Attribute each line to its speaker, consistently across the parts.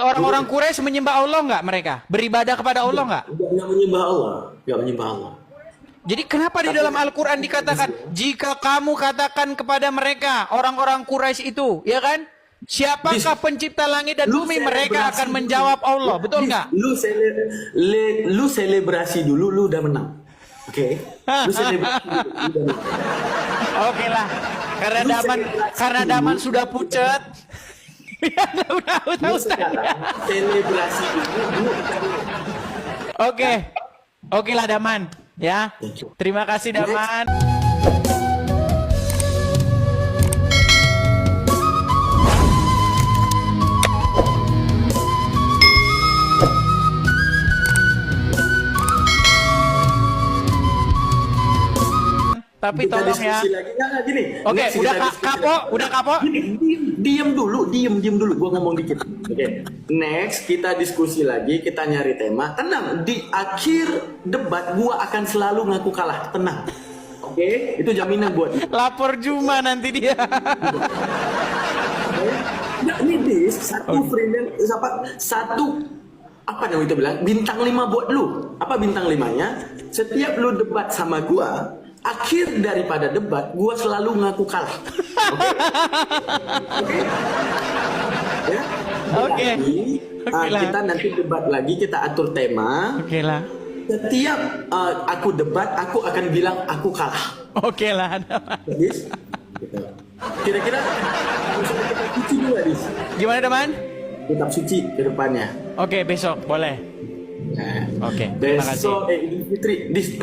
Speaker 1: Orang-orang Quraisy menyembah Allah nggak mereka? Beribadah kepada Allah nggak?
Speaker 2: Nggak menyembah Allah, nggak menyembah Allah.
Speaker 1: Jadi kenapa di dalam Al-Quran dikatakan jika kamu katakan kepada mereka orang-orang Quraisy itu, ya kan? Siapakah pencipta langit dan bumi? Mereka akan menjawab Allah, betul nggak?
Speaker 2: Lu selebrasi dulu, lu udah menang. Oke? Lu selebrasi dulu, lu udah menang.
Speaker 1: Oke lah, karena Daman sudah pucat. Udah,
Speaker 2: Selebrasi dulu.
Speaker 1: Oke lah Daman, ya. Terima kasih Daman. Tapi
Speaker 2: Kita
Speaker 1: tolong
Speaker 2: diskusi
Speaker 1: ya.
Speaker 2: lagi. Nggak, gini.
Speaker 1: Oke,
Speaker 2: Nggak,
Speaker 1: udah
Speaker 2: kita diskusi
Speaker 1: kapok,
Speaker 2: lagi.
Speaker 1: udah kapok.
Speaker 2: Gini, diem dulu. Gua ngomong dikit. Oke. Next, kita diskusi lagi, kita nyari tema. Tenang, di akhir debat gua akan selalu ngaku kalah. Tenang. Oke? Itu jaminan buat.
Speaker 1: Lapor Juma nanti dia.
Speaker 2: Nah, ini dis satu frame satu apa namanya itu bilang bintang 5 buat lu. Apa bintang 5-nya? Setiap lu debat sama gua, akhir daripada debat gua selalu ngaku kalah. Oke? Ya?
Speaker 1: Oke. Oke lah.
Speaker 2: Kita nanti debat lagi, kita atur tema.
Speaker 1: Oke lah.
Speaker 2: Setiap aku debat, aku akan bilang aku kalah.
Speaker 1: Oke lah. Daman.
Speaker 2: Dis? Gitu. Kira-kira misalnya kita suci dulu, Dis.
Speaker 1: Gimana Daman?
Speaker 2: Kitab suci ke depannya.
Speaker 1: Oke, besok boleh.
Speaker 2: Nah,
Speaker 1: Oke, terima kasih.
Speaker 2: besok Idul Fitri,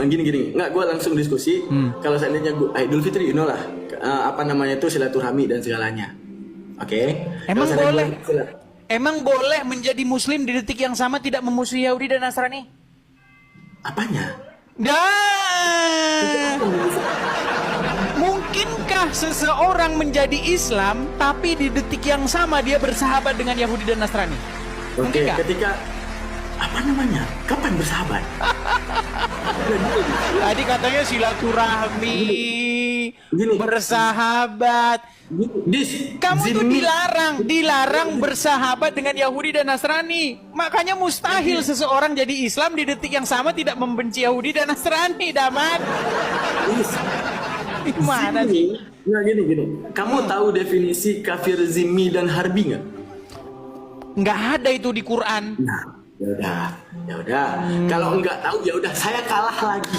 Speaker 2: gini. Nggak, gue langsung diskusi. Kalau seandainya gue Idul Fitri, you know lah, apa namanya itu silaturahmi dan segalanya. Oke.
Speaker 1: Emang
Speaker 2: Kalau seandainya
Speaker 1: boleh?
Speaker 2: gue-
Speaker 1: Emang boleh menjadi Muslim di detik yang sama tidak memusuhi Yahudi dan Nasrani?
Speaker 2: Apanya?
Speaker 1: Dah. Mungkinkah seseorang menjadi Islam tapi di detik yang sama dia bersahabat dengan Yahudi dan Nasrani?
Speaker 2: Oke,
Speaker 1: Mungkinkah?
Speaker 2: ketika apa namanya? Kapan bersahabat?
Speaker 1: Tadi katanya silaturahmi,
Speaker 2: Gini.
Speaker 1: bersahabat.
Speaker 2: Dis,
Speaker 1: Kamu tuh
Speaker 2: zimmi.
Speaker 1: dilarang bersahabat dengan Yahudi dan Nasrani. Makanya mustahil seseorang jadi Islam di detik yang sama tidak membenci Yahudi dan Nasrani, Daman.
Speaker 2: Dis,
Speaker 1: Gimana
Speaker 2: zimmi.
Speaker 1: sih?
Speaker 2: Nggak, gini. Kamu tahu definisi kafir zimmi dan harbi nggak?
Speaker 1: Nggak ada itu di Quran.
Speaker 2: Nah, ya udah. Kalau nggak tahu ya udah saya kalah lagi.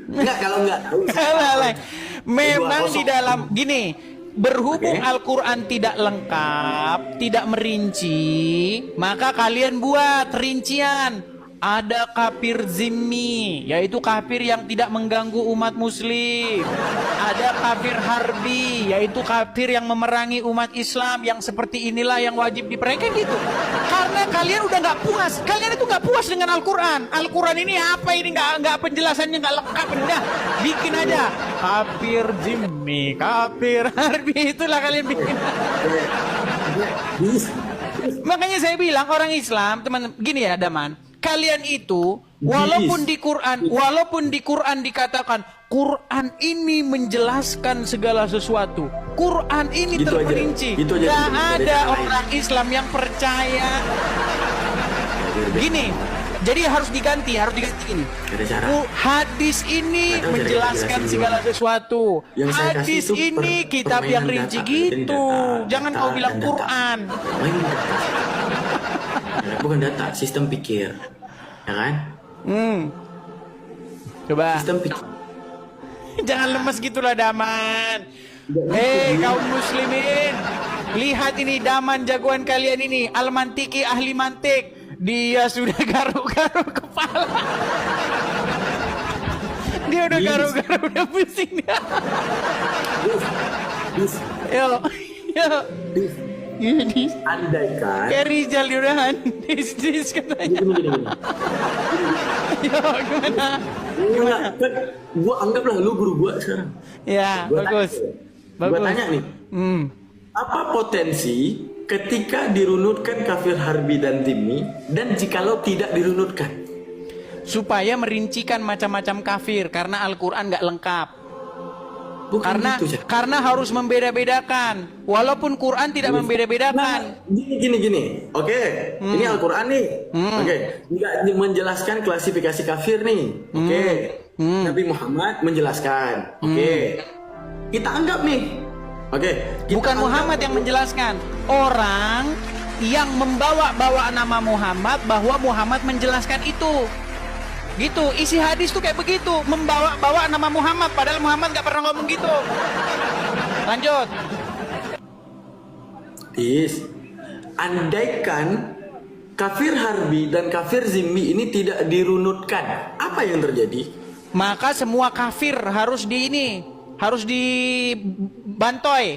Speaker 2: Nggak, kalau nggak tahu.
Speaker 1: Memang di
Speaker 2: kosong.
Speaker 1: dalam gini, berhubung
Speaker 2: Oke.
Speaker 1: Al-Quran tidak lengkap, tidak merinci, maka kalian buat rincian. Ada kafir zimmi, yaitu kafir yang tidak mengganggu umat muslim. Ada kafir harbi, yaitu kafir yang memerangi umat Islam, yang seperti inilah yang wajib diperangi gitu. Karena kalian udah nggak puas, kalian itu nggak puas dengan Al-Quran. Al-Quran ini apa ini nggak penjelasannya nggak lengkap, udah bikin aja kafir zimmi, kafir harbi, itulah kalian bikin.
Speaker 2: Dis,
Speaker 1: Makanya saya bilang orang Islam, teman gini ya, Daman. Kalian itu walaupun di Quran dikatakan Quran ini menjelaskan segala sesuatu. Quran ini
Speaker 2: Gitu aja.
Speaker 1: terperinci.
Speaker 2: Gitu aja.
Speaker 1: Gak
Speaker 2: Gitu
Speaker 1: ada
Speaker 2: aja.
Speaker 1: orang Islam yang percaya. Gini, jadi harus diganti gini.
Speaker 2: ada cara.
Speaker 1: Hadis ini
Speaker 2: Nggak tahu cara
Speaker 1: menjelaskan
Speaker 2: jelasin
Speaker 1: segala
Speaker 2: gimana.
Speaker 1: sesuatu.
Speaker 2: Yang saya kasih
Speaker 1: Hadis
Speaker 2: itu
Speaker 1: ini kitab yang
Speaker 2: permainan
Speaker 1: rinci
Speaker 2: data,
Speaker 1: gitu.
Speaker 2: data,
Speaker 1: Jangan
Speaker 2: data,
Speaker 1: kau bilang
Speaker 2: dan data.
Speaker 1: Quran.
Speaker 2: Main data. Bukan data, sistem pikir. Ya kan?
Speaker 1: Coba.
Speaker 2: Sistem pikir.
Speaker 1: Jangan lemes gitulah Daman. Hei kaum muslimin, lihat ini Daman jagoan kalian ini, Al-Mantiki ahli mantik. Dia sudah garuk-garuk kepala. Dia udah garuk-garuk, udah pusing dia.
Speaker 2: Dis,
Speaker 1: Yo.
Speaker 2: dis,
Speaker 1: Ini
Speaker 2: andaikan.
Speaker 1: kayak Rizal udahan. Dis katanya.
Speaker 2: Gini.
Speaker 1: Yo gimana?
Speaker 2: Gimana? Kan gua anggaplah lu guru gua sekarang.
Speaker 1: Ya
Speaker 2: Gua
Speaker 1: bagus.
Speaker 2: tanya, gua tanya nih. Apa potensi ketika dirunutkan kafir harbi dan zimmi dan jikalau tidak dirunutkan?
Speaker 1: Supaya merincikan macam-macam kafir karena Al-Quran nggak lengkap.
Speaker 2: Bukan
Speaker 1: Karena
Speaker 2: gitu, Cak.
Speaker 1: karena harus membeda-bedakan. Walaupun Quran tidak membeda-bedakan.
Speaker 2: Gini. Oke, ini Al-Quran nih. Oke, nggak menjelaskan klasifikasi kafir nih. Oke, Nabi Muhammad menjelaskan. Oke, kita anggap nih. Oke, kita
Speaker 1: Bukan
Speaker 2: anggap
Speaker 1: Muhammad yang menjelaskan. Orang yang membawa-bawa nama Muhammad bahwa Muhammad menjelaskan itu. Gitu, isi hadis tuh kayak begitu, membawa-bawa nama Muhammad padahal Muhammad nggak pernah ngomong gitu. Lanjut.
Speaker 2: Andaikan kafir harbi dan kafir zimmi ini tidak dirunutkan, apa yang terjadi?
Speaker 1: Maka semua kafir harus harus dibantoy.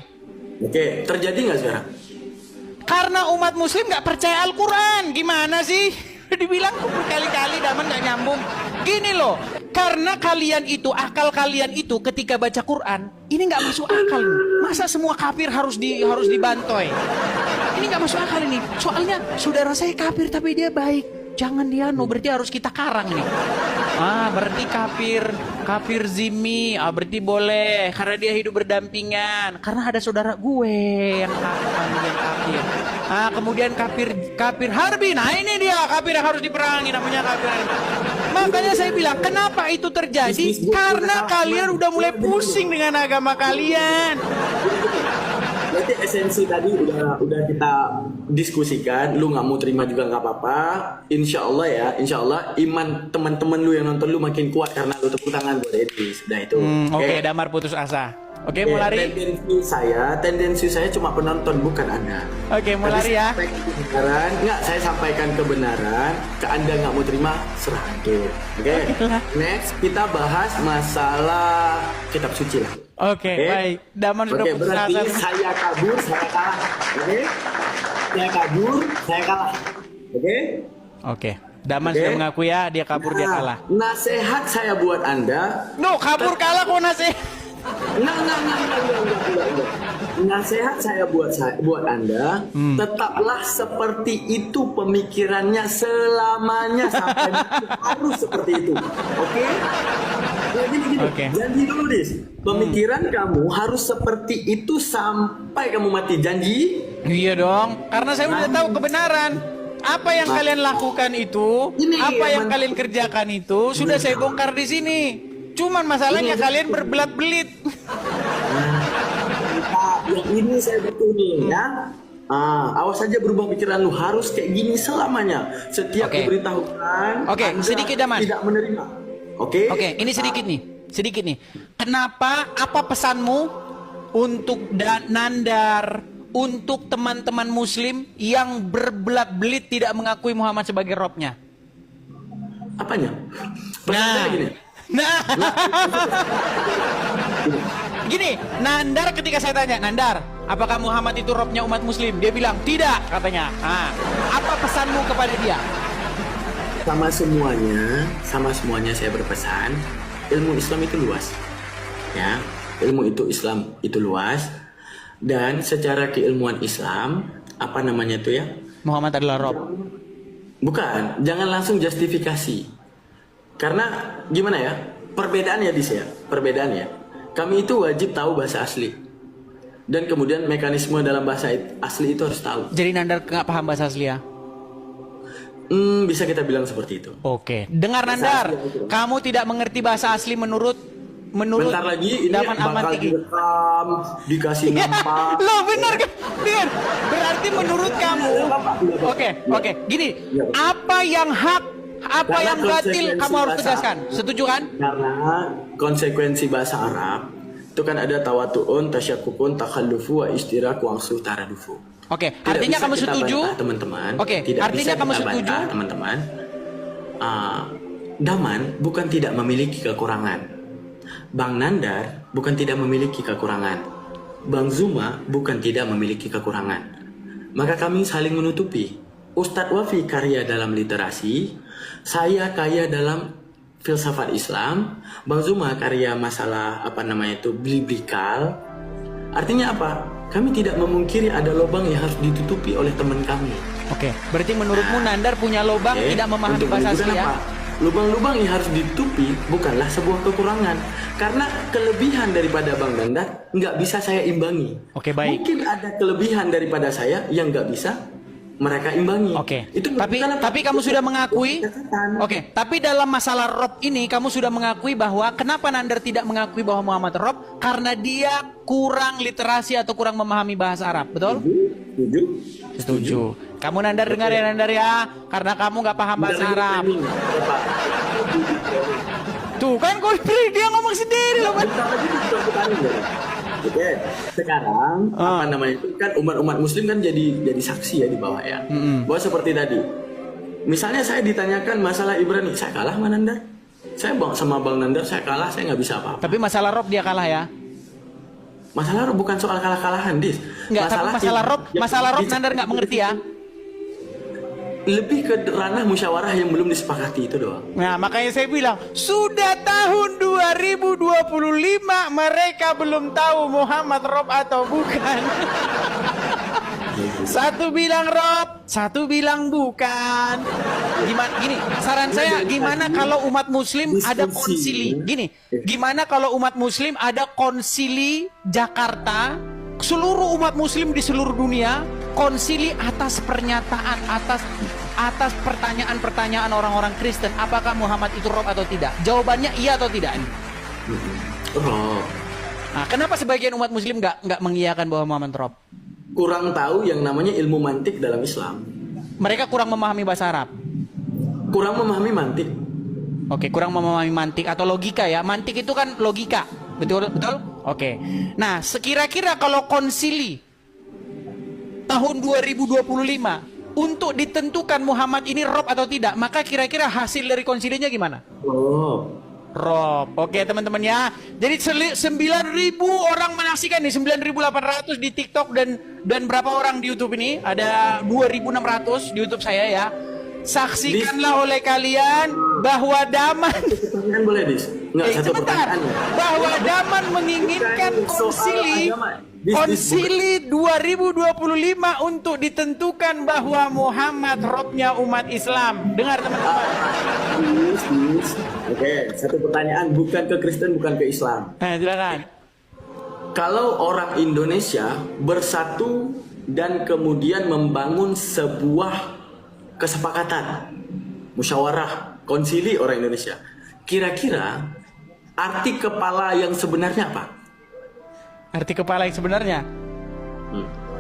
Speaker 2: Oke, terjadi nggak sekarang?
Speaker 1: Karena umat muslim nggak percaya Al-Quran. Gimana sih? Dibilang berkali-kali Daman nggak nyambung. Gini loh, karena kalian itu, akal kalian itu ketika baca Quran ini nggak masuk akal. Masa semua kafir harus dibantoy? Ini nggak masuk akal ini. Soalnya saudara saya kafir tapi dia baik. Jangan dia berarti harus kita karang nih. Berarti kafir zimmi. Berarti boleh karena dia hidup berdampingan. Karena ada saudara gue yang kafir. Kemudian kafir harbi. Nah ini dia kafir yang harus diperangi, namanya kafir. Makanya saya bilang kenapa itu terjadi? Karena kalian udah mulai pusing dengan agama kalian.
Speaker 2: Berarti esensi tadi udah kita diskusikan. Lu nggak mau terima juga nggak apa-apa. Insya Allah iman teman-teman lu yang nonton lu makin kuat karena lu tepuk tangan buat Edis. Udah itu.
Speaker 1: Oke, Damar putus asa. Oke, mau lari?
Speaker 2: Tendensi saya cuma penonton, bukan Anda.
Speaker 1: Oke, mau lari ya?
Speaker 2: Saya sampaikan kebenaran. Ke Anda nggak mau terima, serah itu. Oke. Next, kita bahas masalah kitab suci lah.
Speaker 1: Oke, baik. Damar sudah putus
Speaker 2: berarti
Speaker 1: asa.
Speaker 2: saya kabur, saya kalah. Oke? Saya kabur, saya kalah. Oke?
Speaker 1: Daman sudah mengakui ya, dia kabur, dia kalah.
Speaker 2: Nasehat saya buat Anda.
Speaker 1: No, kabur kalah kok nasihat.
Speaker 2: Enggak. Nasihat saya buat Anda, tetaplah seperti itu pemikirannya selamanya sampai mati, harus seperti itu. Oke? Nah, gini. Janji dulu, Dis. Pemikiran kamu harus seperti itu sampai kamu mati. Janji?
Speaker 1: Iya dong, karena saya udah tahu kebenaran. Apa yang kalian lakukan itu, apa yang kalian kerjakan itu sudah saya bongkar di sini. Cuman masalahnya kalian berbelat-belit.
Speaker 2: Yang ini saya butuh nih ya. Awas saja berubah pikiran lu, harus kayak gini selamanya. Setiap diberitahukan,
Speaker 1: sedikit Daman.
Speaker 2: Tidak menerima. Oke,
Speaker 1: ini sedikit nih. Kenapa? Apa pesanmu untuk Nandar, untuk teman-teman Muslim yang berbelat-belit tidak mengakui Muhammad sebagai Robnya?
Speaker 2: Apanya?
Speaker 1: Gini, Nandar ketika saya tanya, Nandar, apakah Muhammad itu Robnya umat Muslim? Dia bilang tidak, katanya. Apa pesanmu kepada dia?
Speaker 2: Sama semuanya saya berpesan, ilmu Islam itu luas. Ya, ilmu itu Islam itu luas, dan secara keilmuan Islam, apa namanya itu ya?
Speaker 1: Muhammad adalah Rob.
Speaker 2: Bukan, jangan langsung justifikasi. Karena gimana ya? Perbedaannya kami itu wajib tahu bahasa asli. Dan kemudian mekanisme dalam bahasa asli itu harus tahu.
Speaker 1: Jadi Nandar nggak paham bahasa asli ya?
Speaker 2: Bisa kita bilang seperti itu.
Speaker 1: Oke. Dengar Nandar, kamu tidak mengerti bahasa asli menurut
Speaker 2: bentar lagi ini bakal direkam, dikasih nampak.
Speaker 1: Loh benar kan? Dengar. Berarti menurut kamu, oke. Gini, apa yang hak, apa yang batil kamu harus tegaskan. Setuju kan?
Speaker 2: Karena konsekuensi bahasa Arab itu kan ada tawatu'un, tasyakukun, takhallufu, wa istiraku, wangsu, taradufu.
Speaker 1: Oke, artinya kamu setuju?
Speaker 2: Teman-teman.
Speaker 1: Oke, artinya kamu setuju?
Speaker 2: Teman-teman. Daman bukan tidak memiliki kekurangan. Bang Nandar bukan tidak memiliki kekurangan. Bang Zuma bukan tidak memiliki kekurangan. Maka kami saling menutupi. Ustadz Wafi karya dalam literasi, saya kaya dalam filsafat Islam, Bang Zuma karya masalah biblical. Artinya apa? Kami tidak memungkiri ada lubang yang harus ditutupi oleh teman kami.
Speaker 1: Oke, berarti menurutmu Nandar punya lubang tidak memahami bahasa asli ya?
Speaker 2: lubang-lubang yang harus ditutupi bukanlah sebuah kekurangan. Karena kelebihan daripada Bang Nandar nggak bisa saya imbangi.
Speaker 1: Oke, baik.
Speaker 2: Mungkin ada kelebihan daripada saya yang nggak bisa mereka imbangi.
Speaker 1: Oke.
Speaker 2: Itu
Speaker 1: Tapi kamu sudah mengakui.
Speaker 2: catatan.
Speaker 1: Oke. Tapi dalam masalah Rob ini kamu sudah mengakui bahwa kenapa Nandar tidak mengakui bahwa Muhammad Rob karena dia kurang literasi atau kurang memahami bahasa Arab, betul?
Speaker 2: Setuju?
Speaker 1: Setuju. Kamu Nandar dengar ya Nandar ya, karena kamu nggak paham bahasa Arab. Tuh kan kau dia ngomong sendiri loh. Mas.
Speaker 2: Oke, sekarang apa namanya itu kan umat Muslim kan jadi saksi ya di bawah ya. Bahwa seperti tadi, misalnya saya ditanyakan masalah Ibrani, saya kalah sama Nandar. Saya sama Bang Nandar saya kalah, saya nggak bisa apa-apa.
Speaker 1: Tapi masalah Rob dia kalah ya.
Speaker 2: Masalah Rob bukan soal kalah-kalahan, Dis.
Speaker 1: Enggak, tapi masalah Rob Nandar nggak mengerti ya.
Speaker 2: Lebih ke ranah musyawarah yang belum disepakati itu doang.
Speaker 1: Nah, makanya saya bilang, sudah tahun 2025 mereka belum tahu Muhammad Rob atau bukan. Satu bilang Rob, satu bilang bukan. Gini, saran saya gimana kalau umat muslim ada konsili? Gini, gimana kalau umat muslim ada konsili Jakarta, seluruh umat muslim di seluruh dunia konsili atas pernyataan, atas pertanyaan-pertanyaan orang-orang Kristen, apakah Muhammad itu Rob atau tidak? Jawabannya iya atau tidak nih?
Speaker 2: Rob.
Speaker 1: Nah, kenapa sebagian umat muslim nggak mengiyakan bahwa Muhammad Rob?
Speaker 2: Kurang tahu yang namanya ilmu mantik dalam Islam.
Speaker 1: Mereka kurang memahami bahasa Arab.
Speaker 2: Kurang memahami mantik.
Speaker 1: Oke, kurang memahami mantik atau logika ya. Mantik itu kan logika. Betul? Oke. Nah, sekira-kira kalau konsili tahun 2025 untuk ditentukan Muhammad ini Rob atau tidak, maka kira-kira hasil dari konsilinya gimana? Rob. Oke, teman-teman ya. Jadi 9.000 orang menyaksikan nih, 9.800 di TikTok dan berapa orang di YouTube ini? Ada 2.600 di YouTube saya ya. Saksikanlah oleh kalian bahwa Daman
Speaker 2: Pertanyaan boleh, Dis? Enggak, satu pertanyaan.
Speaker 1: Bahwa Daman menginginkan konsili 2025 untuk ditentukan bahwa Muhammad Robnya umat Islam. Dengar teman-teman.
Speaker 2: Oke, satu pertanyaan, bukan ke Kristen, bukan ke Islam.
Speaker 1: Silakan.
Speaker 2: Kalau orang Indonesia bersatu dan kemudian membangun sebuah kesepakatan, musyawarah, konsili orang Indonesia, kira-kira arti kepala yang sebenarnya apa?
Speaker 1: Arti kepala yang sebenarnya?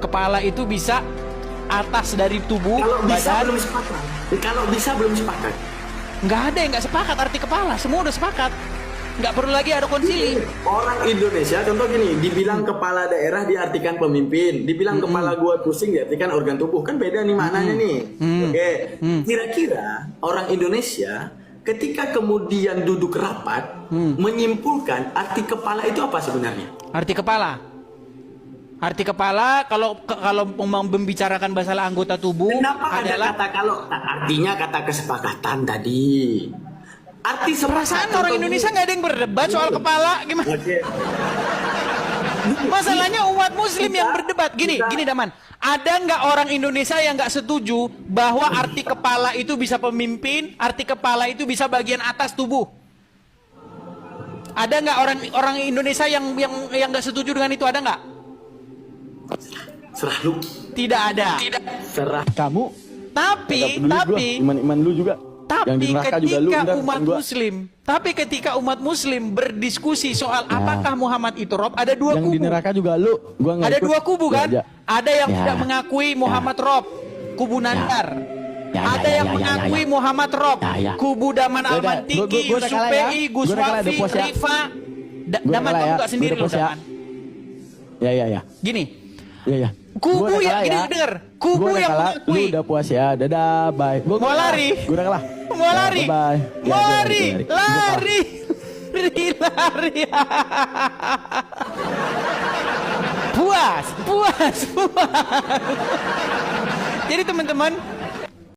Speaker 1: Kepala itu bisa atas dari tubuh,
Speaker 2: kalau bisa
Speaker 1: badan.
Speaker 2: belum sepakat. Kalau bisa belum sepakat.
Speaker 1: Nggak ada yang nggak sepakat arti kepala, semua udah sepakat. Nggak perlu lagi ada konsili.
Speaker 2: Orang Indonesia, contoh gini, dibilang kepala daerah diartikan pemimpin, dibilang kepala gua pusing diartikan organ tubuh, kan beda nih maknanya nih. Oke, kira-kira orang Indonesia ketika kemudian duduk rapat menyimpulkan arti kepala itu apa sebenarnya?
Speaker 1: Arti kepala kalau membicarakan masalah anggota tubuh
Speaker 2: Kenapa
Speaker 1: adalah
Speaker 2: ada kata kalau artinya kata kesepakatan tadi? Arti
Speaker 1: perasaan orang Indonesia nggak ada yang berdebat soal kepala gimana?
Speaker 2: Oke.
Speaker 1: Masalahnya umat Muslim yang berdebat. Gini Daman. Ada nggak orang Indonesia yang nggak setuju bahwa arti kepala itu bisa pemimpin, arti kepala itu bisa bagian atas tubuh? Ada nggak orang Indonesia yang nggak setuju dengan itu? Ada nggak?
Speaker 2: Serah lu.
Speaker 1: Tidak ada.
Speaker 2: Serah.
Speaker 3: Kamu
Speaker 1: Tapi
Speaker 3: iman lu juga. Yang di neraka juga lu,
Speaker 1: ketika umat Muslim berdiskusi soal apakah Muhammad itu Rob, ada dua
Speaker 3: yang
Speaker 1: kubu.
Speaker 3: di neraka juga lu. Gua nggak
Speaker 1: Ada
Speaker 3: ikut.
Speaker 1: dua kubu kan?
Speaker 3: Ya.
Speaker 1: Ada yang tidak mengakui Muhammad Rob, kubu Nandar. Ada yang mengakui Muhammad Rob, kubu Daman Almantiki,
Speaker 3: Gua udah
Speaker 1: Yusuf
Speaker 3: kalah ya.
Speaker 1: PI, Gus
Speaker 3: Gua udah kalah,
Speaker 1: Wafi,
Speaker 3: udah puas ya.
Speaker 1: Rifa.
Speaker 3: Gua
Speaker 1: Daman
Speaker 3: kalah
Speaker 1: kamu
Speaker 3: ya.
Speaker 1: nggak sendiri
Speaker 3: Gua
Speaker 1: loh
Speaker 3: udah puas ya.
Speaker 1: Daman.
Speaker 3: Ya.
Speaker 1: Gini,
Speaker 3: Ya.
Speaker 1: kubu
Speaker 3: Gua udah
Speaker 1: yang
Speaker 3: kalah
Speaker 1: gini
Speaker 3: ya.
Speaker 1: denger, kubu
Speaker 3: Gua udah
Speaker 1: yang
Speaker 3: kalah,
Speaker 1: mengakui.
Speaker 3: lu udah puas ya. Dadah, bye. Gua
Speaker 1: Mau lari?
Speaker 3: Gua udah kalah.
Speaker 1: Mau lari?
Speaker 3: Bye.
Speaker 1: Mau lari? Lari. Puas. Jadi teman-teman,